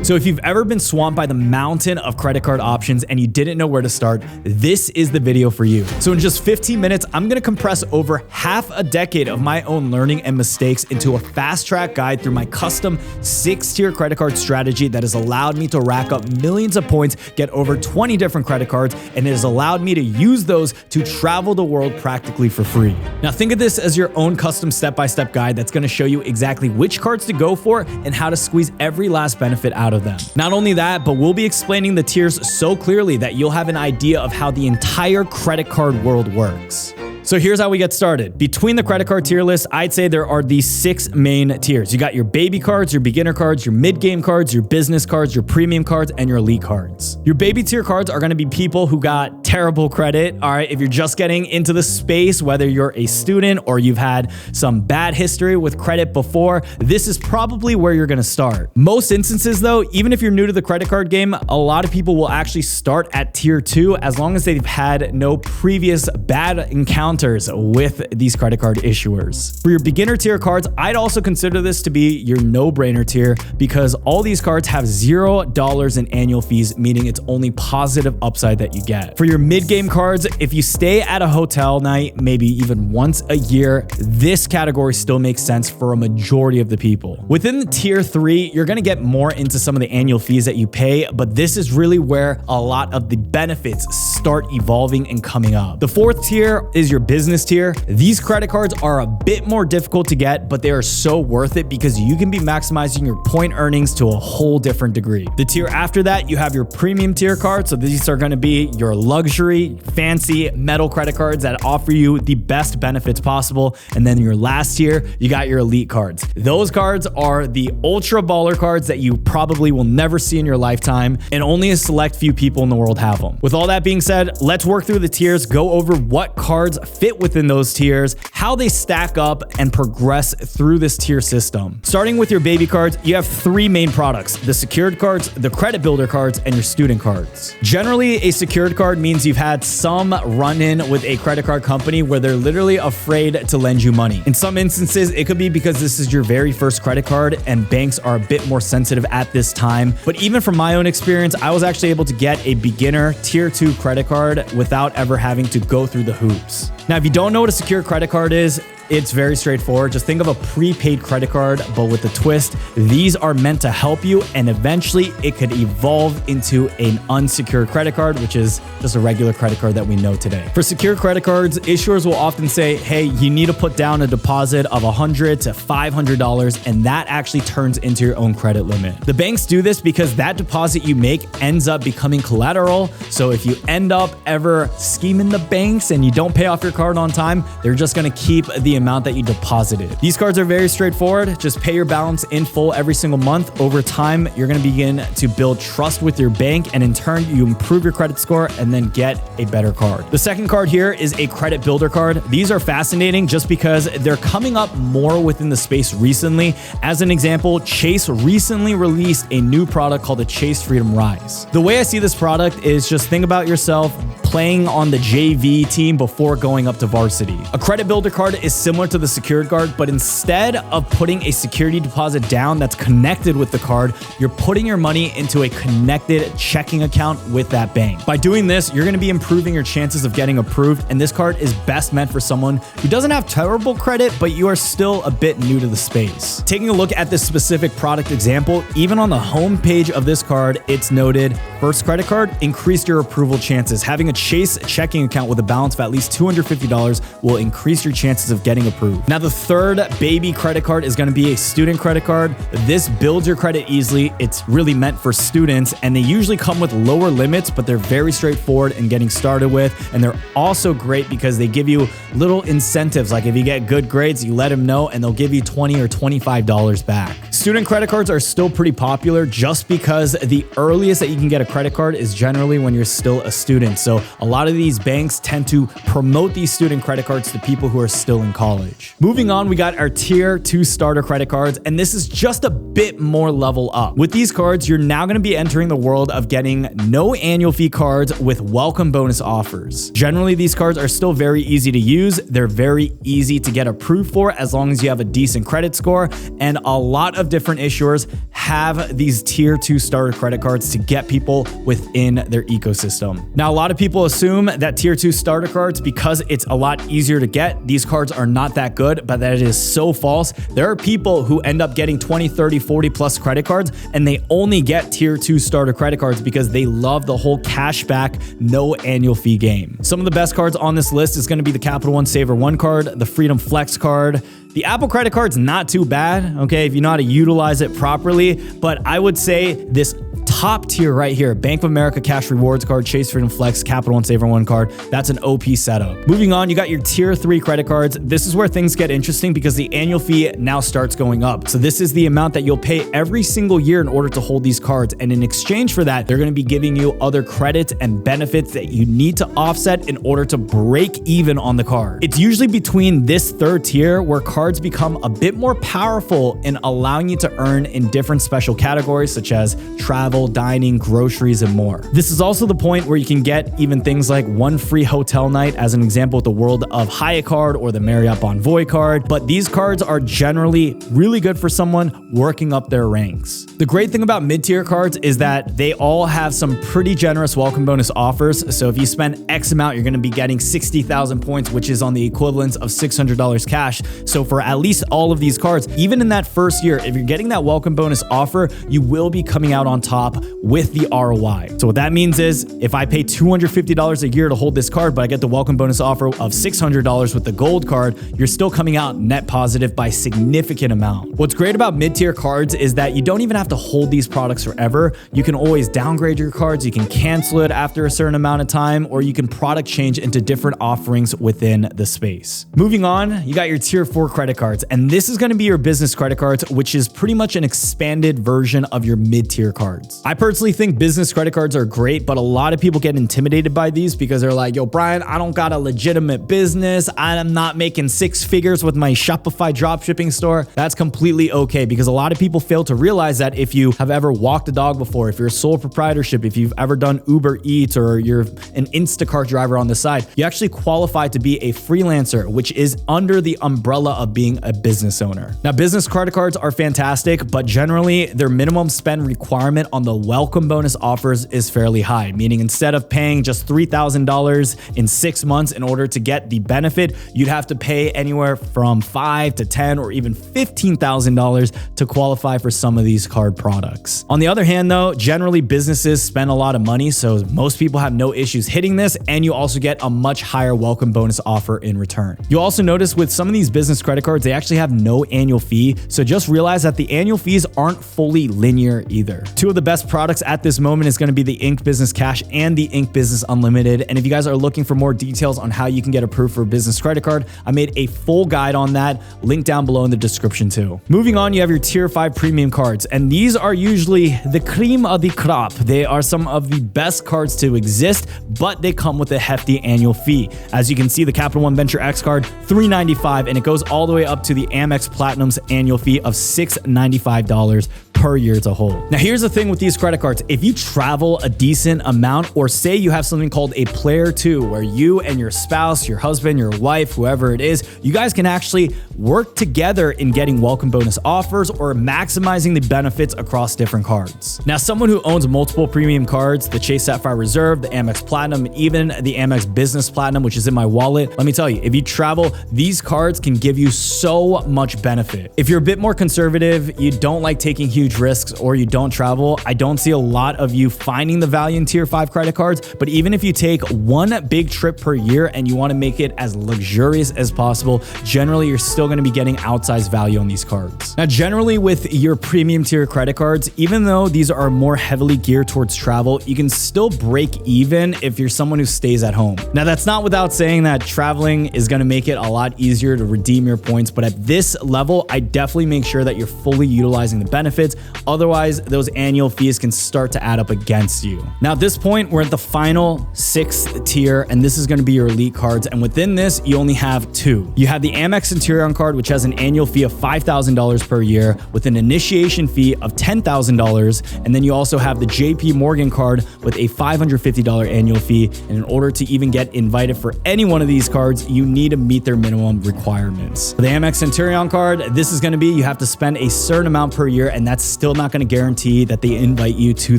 So if you've ever been swamped by the mountain of credit card options and you didn't know where to start, this is the video for you. So in just 15 minutes, I'm gonna compress over half a decade of my own learning and mistakes into a fast track guide through my custom 6-tier credit card strategy that has allowed me to rack up millions of points, get over 20 different credit cards, and it has allowed me to use those to travel the world practically for free. Now think of this as your own custom step-by-step guide that's gonna show you exactly which cards to go for and how to squeeze every last benefit out of them. Not only that, but we'll be explaining the tiers so clearly that you'll have an idea of how the entire credit card world works. So here's how we get started. Between the credit card tier list, I'd say there are these 6 main tiers. You got your baby cards, your beginner cards, your mid-game cards, your business cards, your premium cards, and your elite cards. Your baby tier cards are gonna be people who got terrible credit. All right, if you're just getting into the space, whether you're a student or you've had some bad history with credit before, this is probably where you're gonna start. Most instances though, even if you're new to the credit card game, a lot of people will actually start at tier 2 as long as they've had no previous bad encounters with these credit card issuers. For your beginner tier cards, I'd also consider this to be your no-brainer tier because all these cards have $0 in annual fees, meaning it's only positive upside that you get. For your mid-game cards, if you stay at a hotel night, maybe even once a year, this category still makes sense for a majority of the people. Within the tier 3, you're gonna get more into some of the annual fees that you pay, but this is really where a lot of the benefits start evolving and coming up. The 4th tier is your business tier. These credit cards are a bit more difficult to get, but they are so worth it because you can be maximizing your point earnings to a whole different degree. The tier after that, you have your premium tier cards. So these are going to be your luxury, fancy metal credit cards that offer you the best benefits possible. And then your last tier, you got your elite cards. Those cards are the ultra baller cards that you probably will never see in your lifetime, and only a select few people in the world have them. With all that being said, let's work through the tiers, go over what cards fit within those tiers, how they stack up, and progress through this tier system. Starting with your baby cards, you have 3 main products: the secured cards, the credit builder cards, and your student cards. Generally, a secured card means you've had some run-in with a credit card company where they're literally afraid to lend you money. In some instances, it could be because this is your very first credit card and banks are a bit more sensitive at this time. But even from my own experience, I was actually able to get a beginner tier 2 credit card without ever having to go through the hoops. Now, if you don't know what a secure credit card is, it's very straightforward. Just think of a prepaid credit card, but with a twist. These are meant to help you, and eventually it could evolve into an unsecured credit card, which is just a regular credit card that we know today. For secure credit cards, issuers will often say, hey, you need to put down a deposit of $100 to $500, and that actually turns into your own credit limit. The banks do this because that deposit you make ends up becoming collateral. So if you end up ever scheming the banks and you don't pay off your card on time, they're just gonna keep the amount that you deposited. These cards are very straightforward. Just pay your balance in full every single month. Over time, you're going to begin to build trust with your bank, and in turn, you improve your credit score and then get a better card. The second card here is a credit builder card. These are fascinating just because they're coming up more within the space recently. As an example, Chase recently released a new product called the Chase Freedom Rise. The way I see this product is just think about yourself playing on the JV team before going up to varsity. A credit builder card is similar to the secured card, but instead of putting a security deposit down that's connected with the card, you're putting your money into a connected checking account with that bank. By doing this, you're going to be improving your chances of getting approved, and this card is best meant for someone who doesn't have terrible credit, but you are still a bit new to the space. Taking a look at this specific product example, even on the home page of this card, it's noted, first credit card, increased your approval chances. Having a Chase checking account with a balance of at least $250 will increase your chances of getting approved. Now, the third baby credit card is going to be a student credit card. This builds your credit easily. It's really meant for students, and they usually come with lower limits, but they're very straightforward in getting started with. And they're also great because they give you little incentives. Like if you get good grades, you let them know, and they'll give you $20 or $25 back. Student credit cards are still pretty popular just because the earliest that you can get a credit card is generally when you're still a student. So a lot of these banks tend to promote these student credit cards to people who are still in college. Moving on, we got our tier 2 starter credit cards, and this is just a bit more level up. With these cards, you're now going to be entering the world of getting no annual fee cards with welcome bonus offers. Generally, these cards are still very easy to use. They're very easy to get approved for as long as you have a decent credit score, and a lot of different issuers have these tier 2 starter credit cards to get people within their ecosystem. Now, a lot of people assume that tier 2 starter cards, because it's a lot easier to get, these cards are not that good, but that is so false. There are people who end up getting 20, 30, 40 plus credit cards, and they only get tier 2 starter credit cards because they love the whole cashback, no annual fee game. Some of the best cards on this list is going to be the Capital One Saver One card, the Freedom Flex card. The Apple credit card's not too bad, okay, if you know how to utilize it properly, but I would say this top tier right here, Bank of America Cash Rewards card, Chase Freedom Flex, Capital One Saver One card, that's an OP setup. Moving on, you got your tier 3 credit cards. This is where things get interesting because the annual fee now starts going up. So this is the amount that you'll pay every single year in order to hold these cards. And in exchange for that, they're going to be giving you other credits and benefits that you need to offset in order to break even on the card. It's usually between this third tier where cards become a bit more powerful in allowing you to earn in different special categories such as travel, dining, groceries, and more. This is also the point where you can get even things like one free hotel night, as an example with the World of Hyatt card or the Marriott Bonvoy card, but these cards are generally really good for someone working up their ranks. The great thing about mid-tier cards is that they all have some pretty generous welcome bonus offers. So if you spend X amount, you're going to be getting 60,000 points, which is on the equivalence of $600 cash. So for at least all of these cards, even in that first year, if you're getting that welcome bonus offer, you will be coming out on top with the ROI. So what that means is if I pay $250 a year to hold this card, but I get the welcome bonus offer of $600 with the gold card, you're still coming out net positive by a significant amount. What's great about mid-tier cards is that you don't even have to hold these products forever. You can always downgrade your cards, you can cancel it after a certain amount of time, or you can product change into different offerings within the space. Moving on, you got your tier 4 credit cards, and this is going to be your business credit cards, which is pretty much an expanded version of your mid-tier cards. I personally think business credit cards are great, but a lot of people get intimidated by these because they're like, yo, Brian, I don't got a legitimate business. I'm not making 6 figures with my Shopify dropshipping store. That's completely okay because a lot of people fail to realize that if you have ever walked a dog before, if you're a sole proprietorship, if you've ever done Uber Eats or you're an Instacart driver on the side, you actually qualify to be a freelancer, which is under the umbrella of being a business owner. Now, business credit cards are fantastic, but generally their minimum spend requirement on the welcome bonus offers is fairly high, meaning instead of paying just $3,000 in 6 months in order to get the benefit, you'd have to pay anywhere from $5,000 to $10,000 or even $15,000 to qualify for some of these card products. On the other hand, though, generally businesses spend a lot of money, so most people have no issues hitting this, and you also get a much higher welcome bonus offer in return. You'll also notice with some of these business credit cards, they actually have no annual fee, so just realize that the annual fees aren't fully linear either. Two of the best products at this moment is going to be the Ink Business Cash and the Ink Business Unlimited, and if you guys are looking for more details on how you can get approved for a business credit card, I made a full guide on that, link down below in the description too. Moving on, you have your tier 5 premium cards, and these are usually the cream of the crop. They are some of the best cards to exist, but they come with a hefty annual fee. As you can see, the Capital One Venture X card, $395, and it goes all the way up to the Amex Platinum's annual fee of $695 per year to hold. Now, here's the thing with these credit cards. If you travel a decent amount, or say you have something called a player 2, where you and your spouse, your husband, your wife, whoever it is, you guys can actually work together in getting welcome bonus offers or maximizing the benefits across different cards. Now, someone who owns multiple premium cards, the Chase Sapphire Reserve, the Amex Platinum, even the Amex Business Platinum, which is in my wallet, let me tell you, if you travel, these cards can give you so much benefit. If you're a bit more conservative, you don't like taking huge risks, or you don't travel, I don't see a lot of you finding the value in tier 5 credit cards. But even if you take one big trip per year and you want to make it as luxurious as possible, generally you're still going to be getting outsized value on these cards. Now, generally with your premium tier credit cards, even though these are more heavily geared towards travel, you can still break even if you're someone who stays at home. Now, that's not without saying that traveling is going to make it a lot easier to redeem your points, but at this level, I definitely make sure that you're fully utilizing the benefits benefits. Otherwise, those annual fees can start to add up against you. Now, at this point, we're at the final 6th tier, and this is going to be your elite cards. And within this, you only have 2. You have the Amex Centurion card, which has an annual fee of $5,000 per year with an initiation fee of $10,000. And then you also have the JP Morgan card with a $550 annual fee. And in order to even get invited for any one of these cards, you need to meet their minimum requirements. For the Amex Centurion card, this is going to be you have to spend a certain amount per year, and that's still not going to guarantee that they invite you to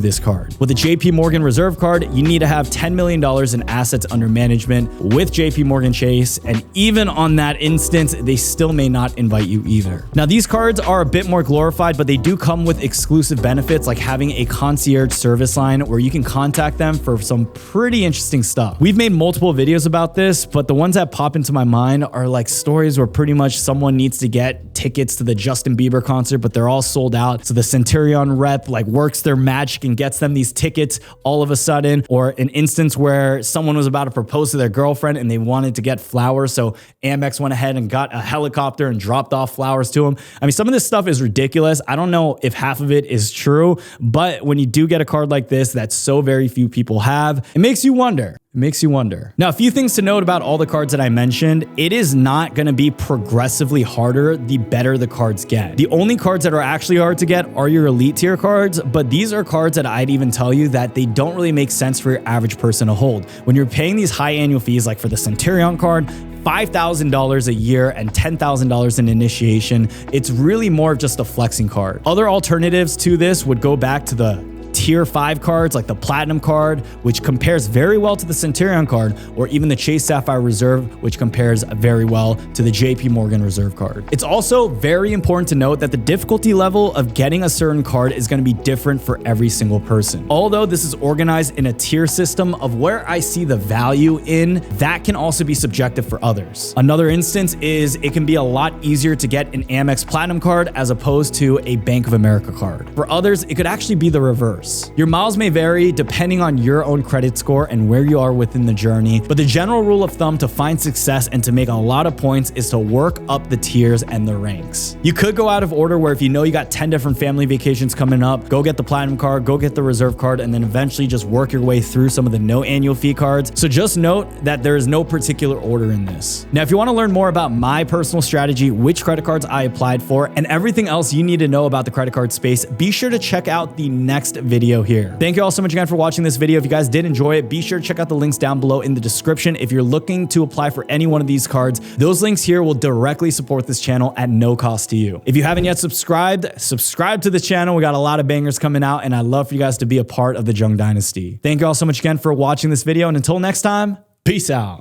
this card. With the JP Morgan Reserve card, you need to have $10 million in assets under management with JP Morgan Chase, and even on that instance, they still may not invite you either. Now, these cards are a bit more glorified, but they do come with exclusive benefits like having a concierge service line where you can contact them for some pretty interesting stuff. We've made multiple videos about this, but the ones that pop into my mind are like stories where pretty much someone needs to get tickets to the Justin Bieber concert, but they're all sold out. So the Centurion rep like works their magic and gets them these tickets all of a sudden, or an instance where someone was about to propose to their girlfriend and they wanted to get flowers. So Amex went ahead and got a helicopter and dropped off flowers to them. I mean, some of this stuff is ridiculous. I don't know if half of it is true, but when you do get a card like this that so very few people have, it makes you wonder. It makes you wonder. Now, a few things to note about all the cards that I mentioned. It is not going to be progressively harder the better the cards get. The only cards that are actually hard to get are your elite tier cards, but these are cards that I'd even tell you that they don't really make sense for your average person to hold. When you're paying these high annual fees, like for the Centurion card, $5,000 a year and $10,000 in initiation, it's really more of just a flexing card. Other alternatives to this would go back to the tier 5 cards like the Platinum card, which compares very well to the Centurion card, or even the Chase Sapphire Reserve, which compares very well to the JP Morgan Reserve card. It's also very important to note that the difficulty level of getting a certain card is going to be different for every single person. Although this is organized in a tier system of where I see the value in, that can also be subjective for others. Another instance is it can be a lot easier to get an Amex Platinum card as opposed to a Bank of America card. For others, it could actually be the reverse. Your miles may vary depending on your own credit score and where you are within the journey, but the general rule of thumb to find success and to make a lot of points is to work up the tiers and the ranks. You could go out of order where if you know you got 10 different family vacations coming up, go get the Platinum card, go get the Reserve card, and then eventually just work your way through some of the no annual fee cards. So just note that there is no particular order in this. Now, if you want to learn more about my personal strategy, which credit cards I applied for, and everything else you need to know about the credit card space, be sure to check out the next video here. Thank you all so much again for watching this video. If you guys did enjoy it, be sure to check out the links down below in the description. If you're looking to apply for any one of these cards, those links here will directly support this channel at no cost to you. If you haven't yet subscribe to the channel. We got a lot of bangers coming out, and I'd love for you guys to be a part of the Jung Dynasty. Thank you all so much again for watching this video, and until next time, peace out.